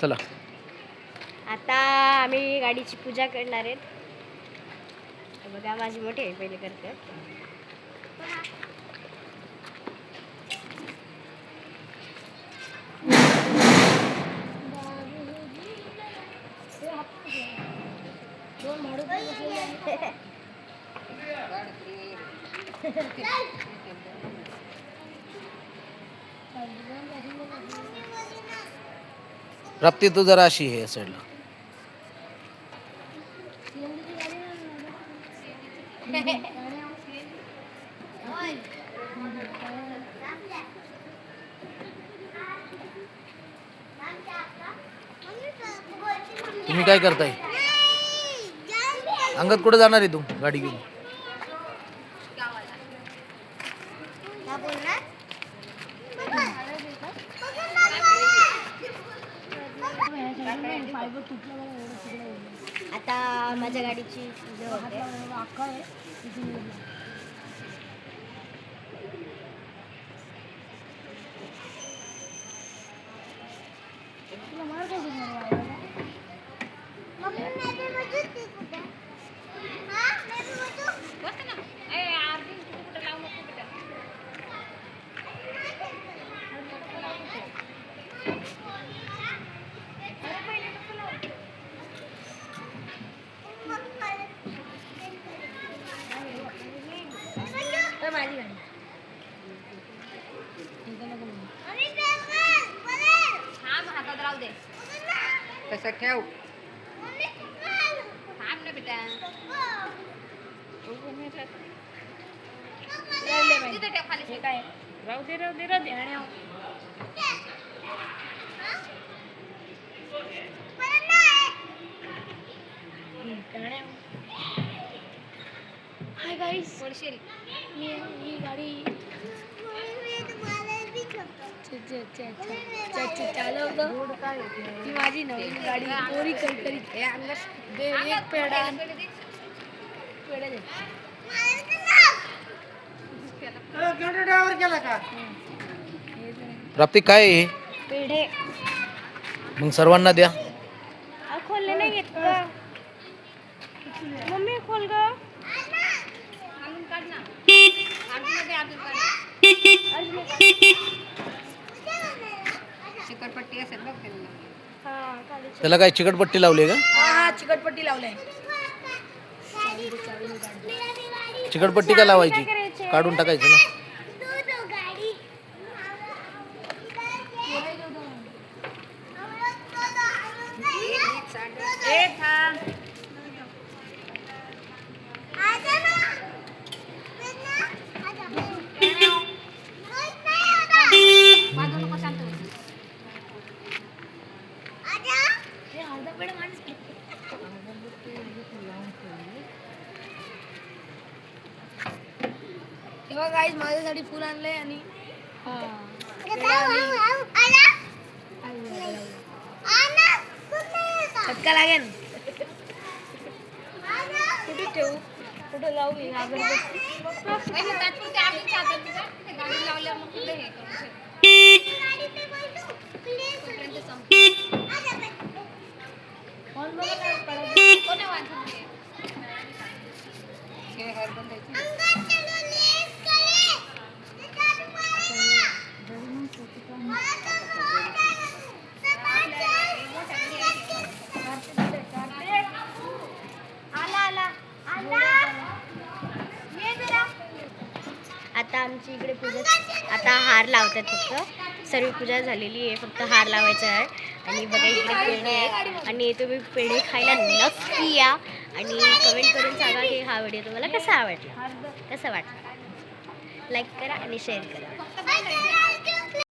चला आता आम्ही गाडीची पूजा करणार आहेत. बघा माझी मोठी आहे पहिले करते. प्राप्ती तू जरा अशी आहे साईडला. तुम्ही काय करताय? अंगद कुठे जाणार आहे तू गाडी घेऊन? आता माझ्या गाडीची पूजा होते. माझी गाडी हातात राहू दे. तसं ठेव. थांब ना बेटा. तिथे ठेव खाली. हे काय राहू दे राहू दे राहू दे. हाय गाईस, पडशील. ही गाडी चालवतो. ती माझी नवीन गाडी. पोरी करीत एक पेढा गेला का? प्राप्ती काय आहे हे? पेढे मग सर्वांना द्या. खोलले नाही घेत का मम्मी? खोल ग. चिकटपट्टी असेल बघ त्याला काय चिकटपट्टी लावली का? हा चिकटपट्टी लावलाय. चिकटपट्टी का लावायची? काढून टाकायचं ना. तेव्हा गाईज माझ्यासाठी फुल आणलंय आणि फटका लागेल. कुठे ठेवू? कुठे लावू? आता आमची इकडे पूजा. आता हार लावतात. फक्त सर्व पूजा झालेली आहे. फक्त हार लावायचा आहे. आणि बघा इकडे पेढे आहेत. आणि तुम्ही पेढे खायला नक्की या. आणि कमेंट करून सांगा की हा व्हिडिओ तुम्हाला कसा आवडला, कसं वाटला. लाईक करा आणि शेअर करा.